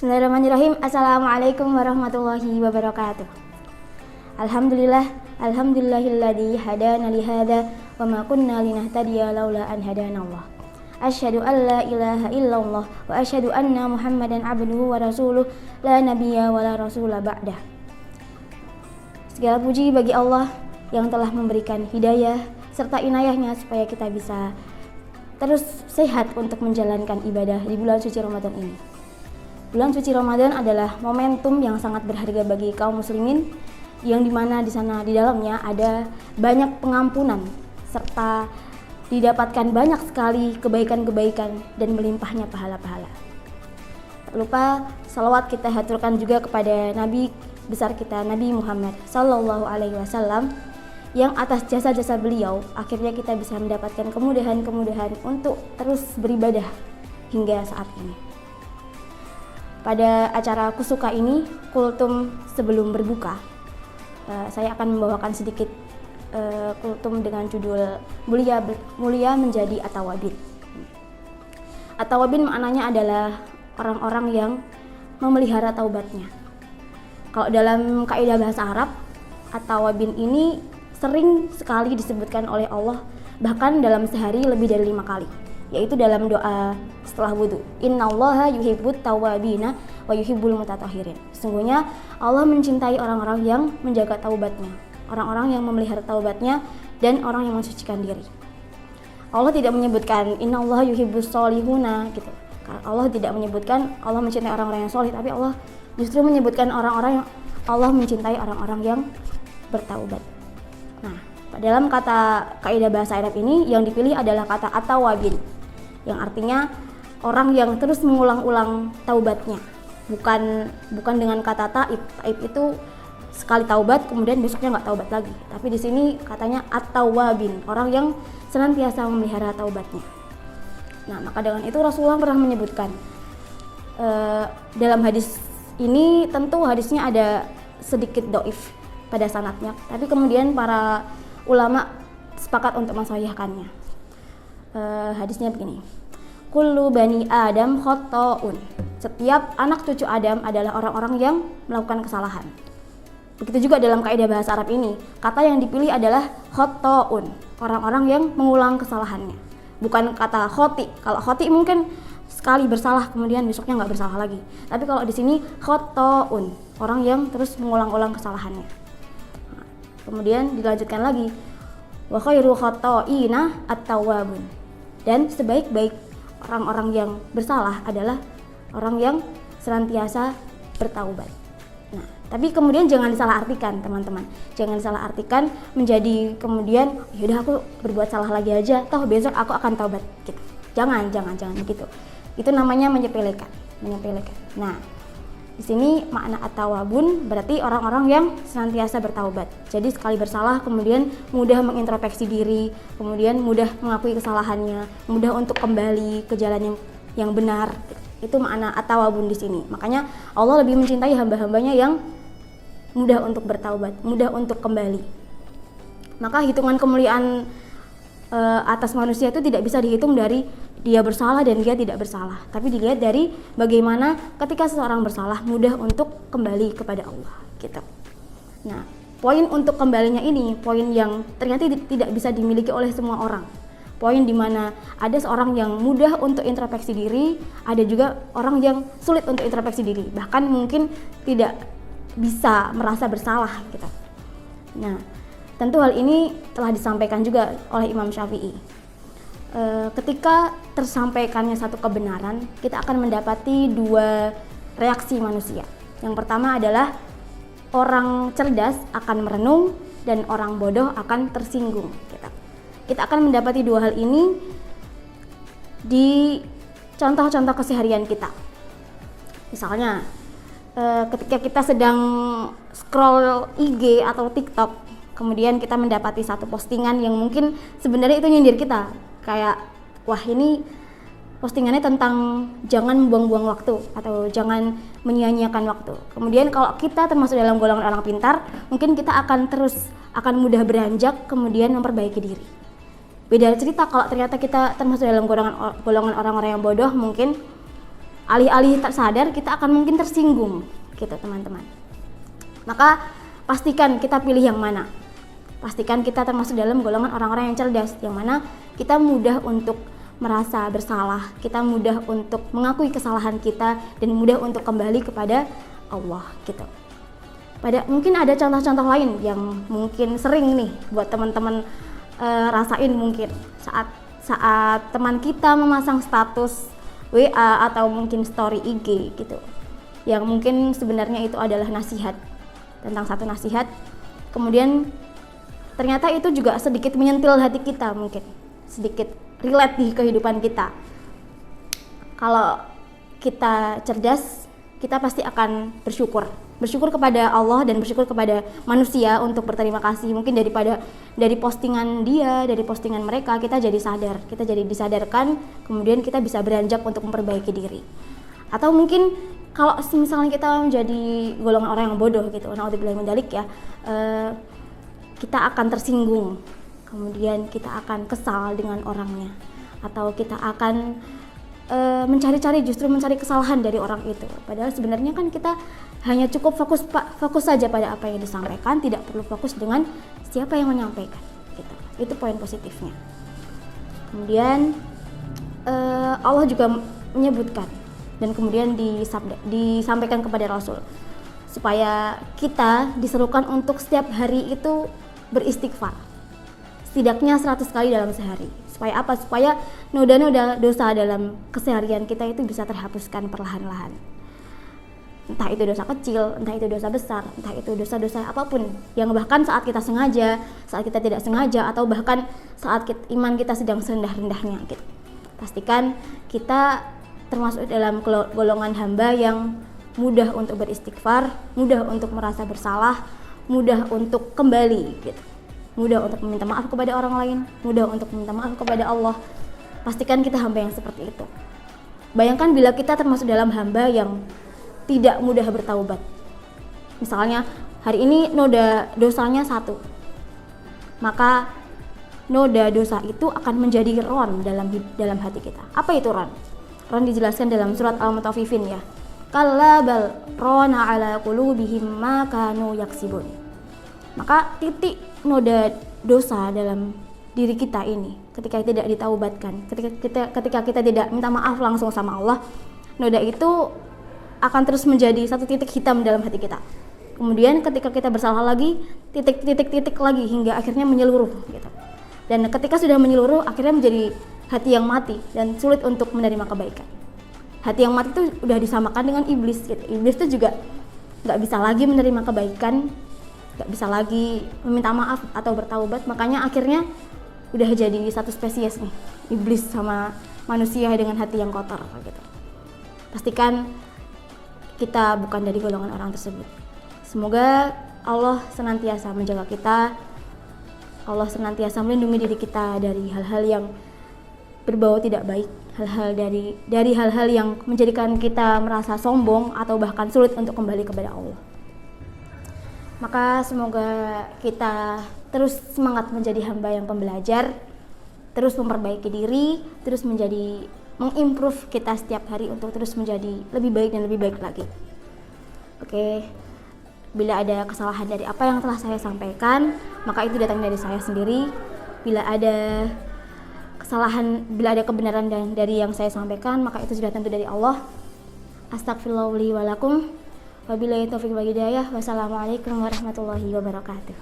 Bismillahirrahmanirrahim. Assalamualaikum warahmatullahi wabarakatuh. Alhamdulillahilladzi hadana li hadza wa ma kunna linahtadiya laula an hadanallah. Asyhadu an la ilaha illallah wa asyhadu anna Muhammadan abduhu wa rasuluh la nabiyya wa la rasula ba'dah. Segala puji bagi Allah yang telah memberikan hidayah serta inayahnya supaya kita bisa terus sehat untuk menjalankan ibadah di bulan suci Ramadan ini. Bulan suci Ramadan adalah momentum yang sangat berharga bagi kaum muslimin, yang dimana di sana di dalamnya ada banyak pengampunan serta didapatkan banyak sekali kebaikan-kebaikan dan melimpahnya pahala-pahala. Tak lupa salawat kita haturkan juga kepada Nabi besar kita Nabi Muhammad Sallallahu Alaihi Wasallam, yang atas jasa-jasa beliau akhirnya kita bisa mendapatkan kemudahan-kemudahan untuk terus beribadah hingga saat ini. Pada acara Kusuka ini, kultum sebelum berbuka, saya akan membawakan sedikit kultum dengan judul Mulia Menjadi At-Tawwabin. At-Tawwabin maknanya adalah orang-orang yang memelihara taubatnya. Kalau dalam kaidah bahasa Arab, At-Tawwabin ini sering sekali disebutkan oleh Allah, bahkan dalam sehari lebih dari 5 kali, yaitu dalam doa setelah wudhu. Innallaha yuhibbut tawwabina wa yuhibbul mutatahhirin. Sesungguhnya Allah mencintai orang-orang yang menjaga taubatnya, orang-orang yang memelihara taubatnya, dan orang yang mensucikan diri. Allah tidak menyebutkan innallaha yuhibbus sholihuna gitu. Allah tidak menyebutkan Allah mencintai orang-orang yang solih, tapi Allah justru menyebutkan orang-orang yang Allah mencintai orang-orang yang bertaubat. Nah, dalam kata kaidah bahasa Arab ini yang dipilih adalah kata at-tawwabin, yang artinya orang yang terus mengulang-ulang taubatnya, bukan dengan kata taib. Taib itu sekali taubat kemudian besoknya nggak taubat lagi, tapi di sini katanya at-tawwabin, orang yang senantiasa memelihara taubatnya. Nah, maka dengan itu Rasulullah pernah menyebutkan dalam hadis ini, tentu hadisnya ada sedikit doif pada sanadnya, tapi kemudian para ulama sepakat untuk mensahihkannya. Hadisnya begini: kullu bani Adam khotta'un. Setiap anak cucu Adam adalah orang-orang yang melakukan kesalahan. Begitu juga dalam kaidah bahasa Arab ini, kata yang dipilih adalah khotta'un, orang-orang yang mengulang kesalahannya. Bukan kata khoti. Kalau khoti mungkin sekali bersalah kemudian besoknya nggak bersalah lagi. Tapi kalau di sini khotta'un, orang yang terus mengulang-ulang kesalahannya. Nah, kemudian dilanjutkan lagi, wa khairu khotta'ina at-tawwabun. Dan sebaik-baik orang-orang yang bersalah adalah orang yang senantiasa bertaubat. Nah, tapi kemudian jangan disalahartikan, teman-teman. Jangan disalahartikan menjadi kemudian yaudah aku berbuat salah lagi aja, toh besok aku akan taubat gitu. Jangan begitu. Itu namanya menyepelekan. Nah, di sini makna at-tawwabun berarti orang-orang yang senantiasa bertaubat. Jadi sekali bersalah kemudian mudah mengintrospeksi diri, kemudian mudah mengakui kesalahannya, mudah untuk kembali ke jalan yang benar. Itu makna at-tawwabun di sini. Makanya Allah lebih mencintai hamba-hambanya yang mudah untuk bertaubat, mudah untuk kembali. Maka hitungan kemuliaan atas manusia itu tidak bisa dihitung dari dia bersalah dan dia tidak bersalah, tapi dilihat dari bagaimana ketika seseorang bersalah mudah untuk kembali kepada Allah gitu. Nah, poin untuk kembalinya ini poin yang ternyata tidak bisa dimiliki oleh semua orang. Poin di mana ada seorang yang mudah untuk introspeksi diri, ada juga orang yang sulit untuk introspeksi diri, bahkan mungkin tidak bisa merasa bersalah gitu. Nah, tentu hal ini telah disampaikan juga oleh Imam Syafi'i. Ketika tersampaikannya satu kebenaran, kita akan mendapati 2 reaksi manusia. Yang pertama adalah orang cerdas akan merenung dan orang bodoh akan tersinggung. Kita akan mendapati 2 hal ini di contoh-contoh keseharian kita. Misalnya, ketika kita sedang scroll IG atau TikTok, kemudian kita mendapati satu postingan yang mungkin sebenarnya itu nyindir kita. Kayak, wah ini postingannya tentang jangan membuang-buang waktu atau jangan menyia-nyiakan waktu. Kemudian kalau kita termasuk dalam golongan orang pintar, mungkin kita akan mudah beranjak kemudian memperbaiki diri. Beda cerita kalau ternyata kita termasuk dalam golongan orang-orang yang bodoh, mungkin alih-alih tak sadar kita akan mungkin tersinggung gitu teman-teman. Maka pastikan kita pilih yang mana. Pastikan kita termasuk dalam golongan orang-orang yang cerdas, yang mana kita mudah untuk merasa bersalah, kita mudah untuk mengakui kesalahan kita, dan mudah untuk kembali kepada Allah gitu. Mungkin ada contoh-contoh lain yang mungkin sering nih buat teman-teman rasain, mungkin saat teman kita memasang status WA atau mungkin story IG gitu, yang mungkin sebenarnya itu adalah nasihat, tentang satu nasihat, kemudian ternyata itu juga sedikit menyentil hati kita, mungkin sedikit relate di kehidupan kita. Kalau kita cerdas, kita pasti akan bersyukur kepada Allah dan bersyukur kepada manusia untuk berterima kasih. Mungkin dari postingan dia, dari postingan mereka, kita jadi sadar, kita jadi disadarkan, kemudian kita bisa beranjak untuk memperbaiki diri. Atau mungkin kalau misalnya kita menjadi golongan orang yang bodoh gitu, naudzubillah min dzalik ya, kita akan tersinggung, kemudian kita akan kesal dengan orangnya, atau kita akan justru mencari kesalahan dari orang itu. Padahal sebenarnya kan kita hanya cukup fokus saja pada apa yang disampaikan, tidak perlu fokus dengan siapa yang menyampaikan gitu. Itu poin positifnya. Kemudian Allah juga menyebutkan dan kemudian disampaikan kepada Rasul supaya kita diserukan untuk setiap hari itu beristighfar setidaknya 100 kali dalam sehari. Supaya apa? Supaya noda-noda dosa dalam keseharian kita itu bisa terhapuskan perlahan-lahan. Entah itu dosa kecil, entah itu dosa besar, entah itu dosa-dosa apapun yang bahkan saat kita sengaja, saat kita tidak sengaja, atau bahkan saat iman kita sedang serendah-rendahnya gitu. Pastikan kita termasuk dalam golongan hamba yang mudah untuk beristighfar, mudah untuk merasa bersalah, mudah untuk kembali gitu. Mudah untuk meminta maaf kepada orang lain, mudah untuk meminta maaf kepada Allah. Pastikan kita hamba yang seperti itu. Bayangkan bila kita termasuk dalam hamba yang tidak mudah bertaubat. Misalnya hari ini noda dosanya 1, maka noda dosa itu akan menjadi ron dalam hati kita. Apa itu ron? Ron dijelaskan dalam surat Al-Mutaffifin ya. Kalla bal rona ala qulubihim ma kanu yaksibun. Maka titik noda dosa dalam diri kita ini ketika tidak ditaubatkan, ketika kita tidak minta maaf langsung sama Allah, noda itu akan terus menjadi satu titik hitam dalam hati kita. Kemudian ketika kita bersalah lagi, titik lagi hingga akhirnya menyeluruh gitu. Dan ketika sudah menyeluruh, akhirnya menjadi hati yang mati dan sulit untuk menerima kebaikan. Hati yang mati itu udah disamakan dengan iblis gitu. Iblis itu juga nggak bisa lagi menerima kebaikan, nggak bisa lagi meminta maaf atau bertaubat. Makanya akhirnya udah jadi satu spesies nih, iblis sama manusia dengan hati yang kotor gitu. Pastikan kita bukan dari golongan orang tersebut. Semoga Allah senantiasa menjaga kita, Allah senantiasa melindungi diri kita dari hal-hal yang berbau tidak baik, dari hal-hal yang menjadikan kita merasa sombong atau bahkan sulit untuk kembali kepada Allah. Maka semoga kita terus semangat menjadi hamba yang pembelajar, terus memperbaiki diri, terus mengimprove kita setiap hari untuk terus menjadi lebih baik dan lebih baik lagi. Oke, bila ada kesalahan dari apa yang telah saya sampaikan, maka itu datang dari saya sendiri. Bila ada kesalahan, bila ada kebenaran dari yang saya sampaikan, maka itu sudah tentu dari Allah. Astagfirullah li wa lakum. Wabillahi taufiq wal hidayah. Wassalamualaikum warahmatullahi wabarakatuh.